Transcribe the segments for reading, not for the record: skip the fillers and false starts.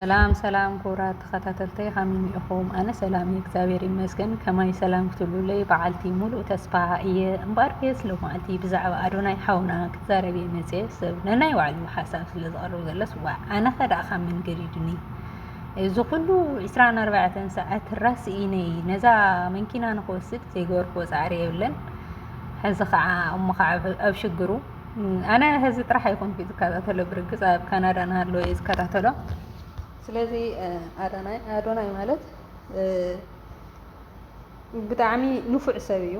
سلام سلام كورات تخطتلتي خامين إخوم أنا سلامي كتابير مسكن كما سلام كتلو لي بعلتي ملو تسبع إيه مباركس لو معلتي بزعوا أدوناي حونا كتزاربي مسيس نناي وعلو حساس لزقرو زلس أنا خدا خامن قريدني زقلو 24 ساعة الراس إيني نزا من كنا نقوست تيغور كوز عريولن هذا خع أم خع أبشجرو أنا هذا راح يكون في كذا تلو برجس أب كندا نهارلو إز كذا تلو ስለዚህ አዶናይ ማለት ብጣዕሚ ንፉዕ ሰብ እዩ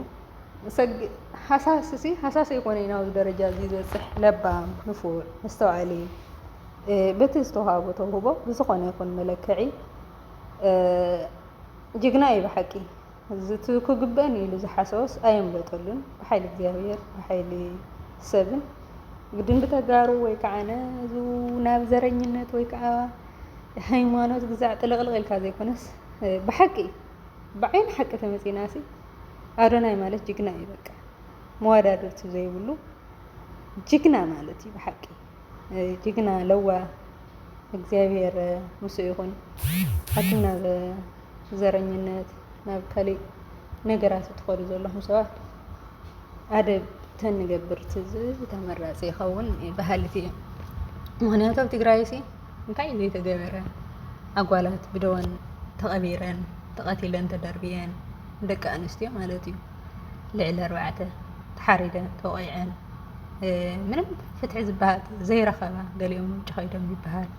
ሓሳስ ይኮነ ናብ ደረጃ ዝበፅሕ ለባም ንፉዕ መስተዋዕሊ በቲ ዝተዋሃቦ ተውህቦ ብዝኾነ ይኹን መለክዒ ጅግና እዩ ብሓቂ እቲ ክግበአን ኢሉ ዝሓሰቦስ ኣይምለጠሉን ብሓይሊ እግዚኣብሔር ብሓይሊ ሰብን ግድን ብተጋሩ ወይ ከዓነ ናብ ዘረኝነት ወይ ከዓ ሃይማኖት ግዛዕ ጥልቕልቕ ኢልካ ዘይኮነስ ብሓቂ ብዓይን ሓቂ ተመፂናሲ አዶናይ ማለት ጅግና እዩ በቃ መዋዳድርቲ ዘይብሉ ጅግና ማለት እዩ ብሓቂ ጅግና ለዋ እግዚኣብሔር ምስ ይኹን ሓቲም ናብ ዘረኝነት ናብ ካሊእ ነገራት ትኸዱ ዘለኹም ሰባት ኣደብ ተንገብርቲ ተመራፂ ይኸውን ባህልቲ እዩ ምክንያቱ ኣብ ትግራይሲ እንታይ ዘይተገበረ ኣጓላት ብደወን ተቐቢረን ተቐቲለን ተደርብየን ደቂ ኣንስትዮ ማለት እዩ ልዕሊ 4 ተሓሪደን ተወቂዐን ምንም ፍትሒ ዝበሃል ዘይረኸባ ገሊኦም ውጭ ኸይዶም ይበሃል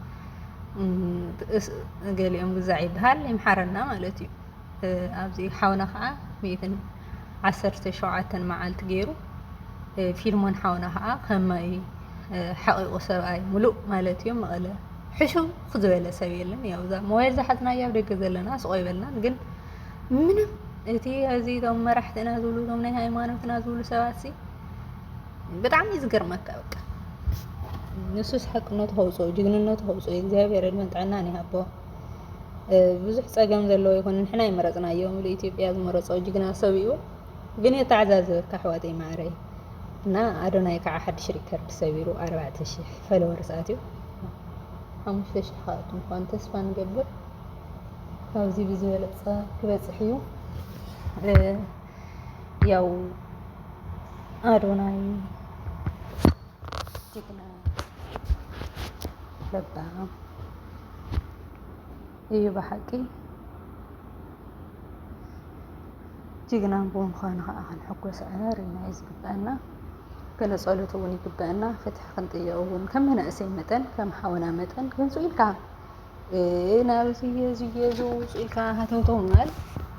ገሊኦም ግዛዕ ይበሃል ይምሓረና ማለት እዩ ኣብዚ ሓውና ከዓ 117 መዓልቲ ገይሩ ፊልሞን ሓውና ከዓ ከመይ ሓቂቑ ሰብኣይ ሙሉእ ማለት እዩ መቐለ ሕሹ ክዝበለ ሰብ የለን ያው ዛ ሞባይል ዝሓዝና ያው ደገ ዘለና ስቆ ይበልና ግን ምንም እቲ እዚ ቶም መራሕትና ዝብሉ ቶም ናይ ሃይማኖትና ዝብሉ ሰባት ሲ ብጣዕሚ ዝገርመካ በቃ ንሱስ ሓቅነቱ ከውፅኦ ጅግንነቱ ከውፅኦ እግዚኣብሔር ዕድመን ጥዕናን ይሃቦ ብዙሕ ፀገም ዘለዎ ይኹን ንሕና ይመረፅናዮም ኢትዮጵያ ዝመረፆ ጅግና ሰብ እዩ ግን የተዓዛዘበካ ኣሕዋተይ ማዕረይ እና አዶናይ ከዓ ሓድሽ ሪከርድ ሰቢሩ 4000 ፎሎወርስ ኣትዩ 5000 خاطر እንኳን ተስፋ ንገብር ካብዚ ብዝበለፀ ክበፅሕ እዩ ያው አዶናይ ጅግና ለባም እዩ ብሓቂ ጅግና ብምዃኑ ከዓ ክንሕጎስ ኣርና እዩ ዝግባአና كنصلت وني كبأنا فتح خنطية ون كم هنا أسي متن كم حاونا متن كن سئل كا أنا زي سئل كا هتوتو مال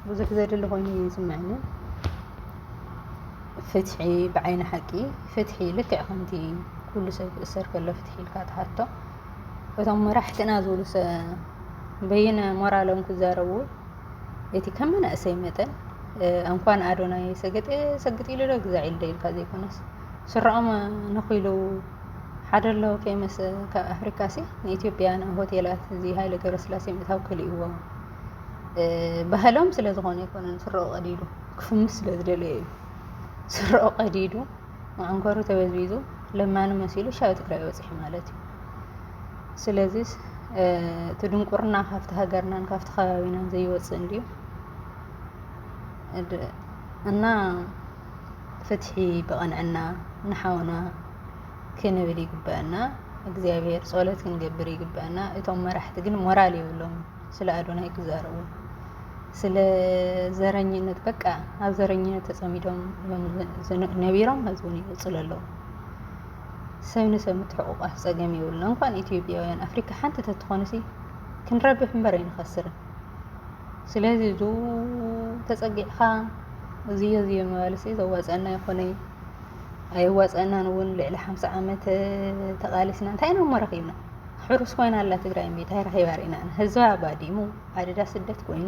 بزك زي اللي هوني يسمعنا فتحي بعين حكي فتحي لك خنتي كل شيء أسر كله فتحي الكات حتى وثم راح تنازل بين مرة لهم كزارو يتي كم هنا أسي متن أنقان أدوناي سجت إلى رجع الديل كذي كناس سرعة نخيلو حدا له كيمس كأفريقيا إثيوبيا هوتيلات زي هاي لكرس لاسي متوكل هو بهلهم سلزغون يكون سرعة قديدو كف مثل ذلي سرعة قديدو وعنكرو توزيزو لما أنا مسيلو شاو تقرأ وصح مالتي سلازيس تدون قرنا خافتها قرنا كافت خواوينا زي وصنديو أنا فتحي بقنعنا نحاونا كنبري قبأنا እግዚአብሔር ጸሎት ክንገብር ይግባና እቶም መራሕቲ ግን ሞራል ይብሎም ስለ አዶናይ ክዛረቡ ስለ ዘረኝነት በቃ ኣብ ዘረኝነት ተጸሚዶም ነቢሮም ህዝቡን ይጽለለው ሰብነ ሰምት ሕቁቅ አፍጸገም ይውልና እንኳን ኢትዮጵያውያን አፍሪካ ሓንቲ ተትኾነሲ ክንረብሕ እምበር ይንኸስር ስለዚህ ዙ ተጸጊዕኻ እዚዮ መባልሲ ዘዋጸና ይኾነ ኣይዋጸና ነውን ልዕሊ 50 ዓመት ተቃሊስና እንታይ ነው መረኺብና ሕሩስ ኮይና ኣላ ትግራይ ቤት ኣይረኺባ ርኢና ህዝባ ባዲሙ ዓደዳ ስደት ኮይኑ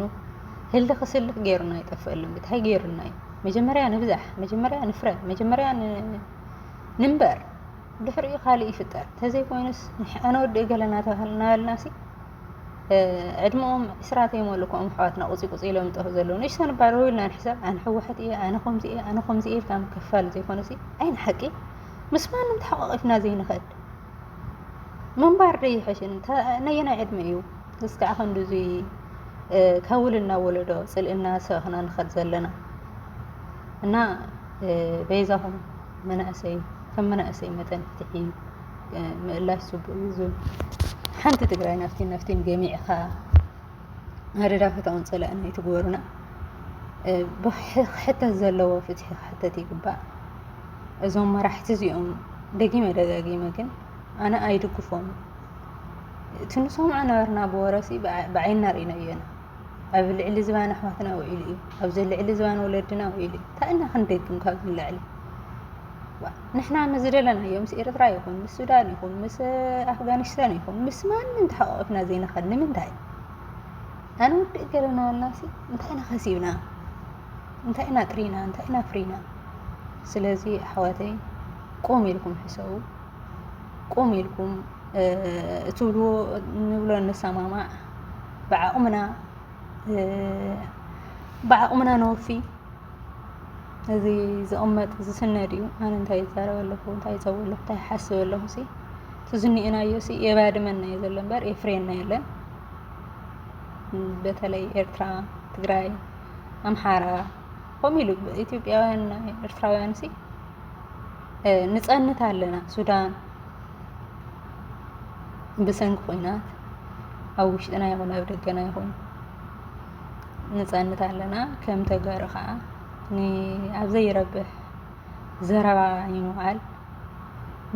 ህልዲ ክስልፍ ገይሩና ይጠፍአልን እንታይ ገይሩና መጀመርያ ንብዛሕ መጀመርያ ንፍረ መጀመርያ ንንበር ድሕሪኡ ካልእ ይፍጠር ተዘይ ኮይኑስ ኣነ ወዲ ገለና ተባህልና ያልናሲ ዕድሞም እስራት የሞልኩም ኣሕዋትና ቁፂ ኢሎም ጠፍ ዘለዉ ንሽተን ባረው ኢልና ንሕሳብ ኣነ ሕወሓት እየ ኣነ ኸምዚ እየ ኢልካ ምክፋል ዘይኮነሲ ዓይን ሓቂ ምስ ማንም ተሓቋቒፍና ዘይንኽእል منبار ريحشن نينا عدم أيو እስካዕ ክንዲዙ ካብ ውልና ወለዶ ፅልእና ሰብኽና ንኸድ ዘለና እና በይዛኹም መናእሰይ ከም መናእሰይ መጠን ፍትሒ ምእላሽ ፅቡቅ እዩ ዝብል ሓንቲ ትግራይ ናፍቲን ገሚዕኻ ኣደዳፈታውን ፀላእና ይትግበሩና ብሕተት ዘለዎ ፍትሒ ክሕተት ይግባእ። እዞም መራሕቲ እዚኦም ደጊመ ደጋጊመ ግን ኣነ ኣይድግፎም እቲ ንሰምዖ ነበርና ብወረሲ ብዓይንና ርኢና እየና ኣብ ልዕሊ ዝባን ኣሕዋትና ውዒሉ እዩ ኣብዚ ልዕሊ ዝባን ወለድና ውዒሉ እዩ ታእና ክንደግም ካብዚ ንላዕሊ ንሕና ንዝደለናዮ ምስ ኤርትራ ይኹን ምስ ሱዳን ይኹን ምስ ኣፍጋኒስታን ይኹን ምስ ማንም ተሓቋቂፍና ዘይንኸድ ንምንታይ ኣነ ውድእ ገለና በልናሲ እንታይ ኢና ከሲብና እንታይ ኢና ጥሪና እንታይ ኢና ፍሪና ስለዚ ኣሕዋተይ ቆም ኢልኩም ሕሰቡ ቆም ኢልኩም እትብልዎ ንብሎ ንሰማማዕ ብዓቕምና ነወፊ እዚ ዝቕመጥ ዝስነድ እዩ ኣነ እንታይ ይዛረብ ኣለኹ እንታይ ይፀውዕ ኣለኹ እንታይ ይሓስብ ኣለኹ ሲ እቲ ዝኒአናዮ ሲ የባድመና እዩ ዘሎ እምበር የፍርየና የለን በተለይ ኤርትራ ትግራይ ኣምሓራ ከምኡ ኢሉ ኢትዮጵያውያን ኤርትራውያን ሲ ንፀንት ኣለና ሱዳን ብሰንኪ ኩናት ኣብ ውሽጥና ይኹን ኣብ ደገና ይኹን ንፀንት ኣለና ከም ተጋሩ ከዓ ኣብ ዘይረብሕ ዘረባ ይምዓል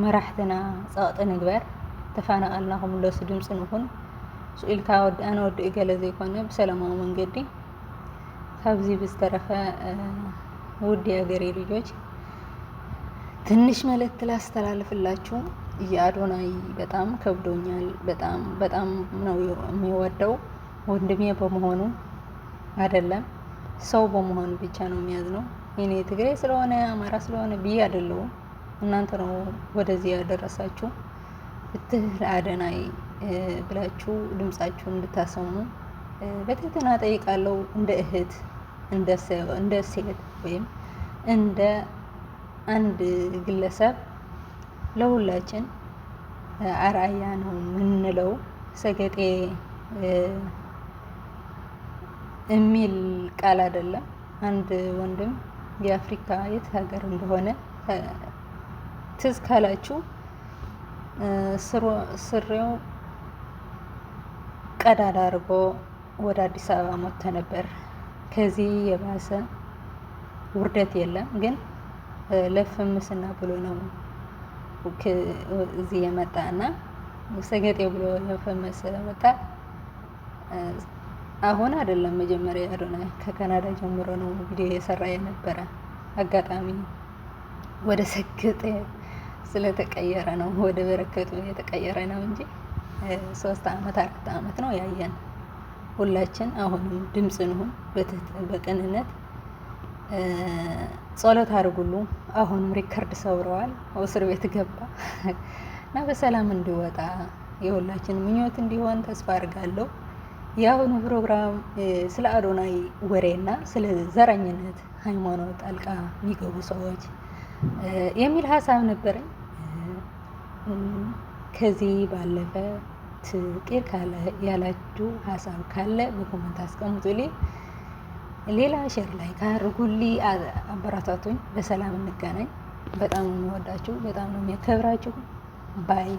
መራሕትና ፀቕጢ ንግበር ተፈናቐልና ክምለሱ ድምፂ ንኹን ስኢልካ ኣነ ወዲእ ገለ ዘይኮነ ብሰላማዊ መንገዲ ካብዚ ብዝተረፈ ውድ የሀገሬ ልጆች ትንሽ መልእክት ላስተላልፍላችሁ የአዶናይ በጣም ከብዶኛል በጣም ነው የሚወደው ወንድሜ በመሆኑ አይደለም ሰው በመሆኑ ብቻ ነው የሚያዝነው እኔ ትግሬ ስለሆነ አማራ ስለሆነ ብዬ አይደለም እናንተ ነው ወደዚህ ያደረሳችሁ ፍትህ ለአዶናይ ብላችሁ ድምጻችሁን እንድታሰሙ በትህትና ጠይቃለሁ እንደ እህት እንደ ሴት ወይም እንደ አንድ ግለሰብ ለሁላችን አርአያ ነው ምንለው ሰገጤ የሚል ቃል አይደለም አንድ ወንድም የአፍሪካ የት ሀገር እንደሆነ ትዝ ካላችሁ ስሬው ቀዳዳ አድርጎ ወደ አዲስ አበባ መጥቶ ነበር ከዚህ የባሰ ውርደት የለም ግን ለፍምስና ብሎ ነው እዚህ የመጣና ሰገጤ ብሎ የፈመሰ መጣ አሁን አይደለም መጀመሪያ አዶናይ ከካናዳ ጀምሮ ነው ቪዲዮ የሰራ የነበረ አጋጣሚ ወደ ሰገጤ ስለተቀየረ ነው ወደ በረከቱ የተቀየረ ነው እንጂ 3 አመት 4 አመት ነው ያየን ሁላችን አሁንም ድምጽ ነው በቅንነት ጸሎት አድርጉሉ አሁንም ሪከርድ ሰብረዋል እስር ቤት ገባ እና በሰላም እንዲወጣ የሁላችን ምኞት እንዲሆን ተስፋ አድርጋለሁ ያሁኑ ፕሮግራም ስለ አዶናይ ወሬና ስለ ዘረኝነት ሃይማኖት ጣልቃ የሚገቡ ሰዎች የሚል ሀሳብ ነበረኝ ከዚህ ባለፈ ትቅር ካለ ያላችሁ ሀሳብ ካለ በኮሜንት አስቀምጡልኝ ሌላ ሼር ላይ ካርጉልኝ አበረታቱኝ በሰላም እንገናኝ በጣም ነው የምወዳችሁ በጣም ነው የሚያከብራችሁ ባይ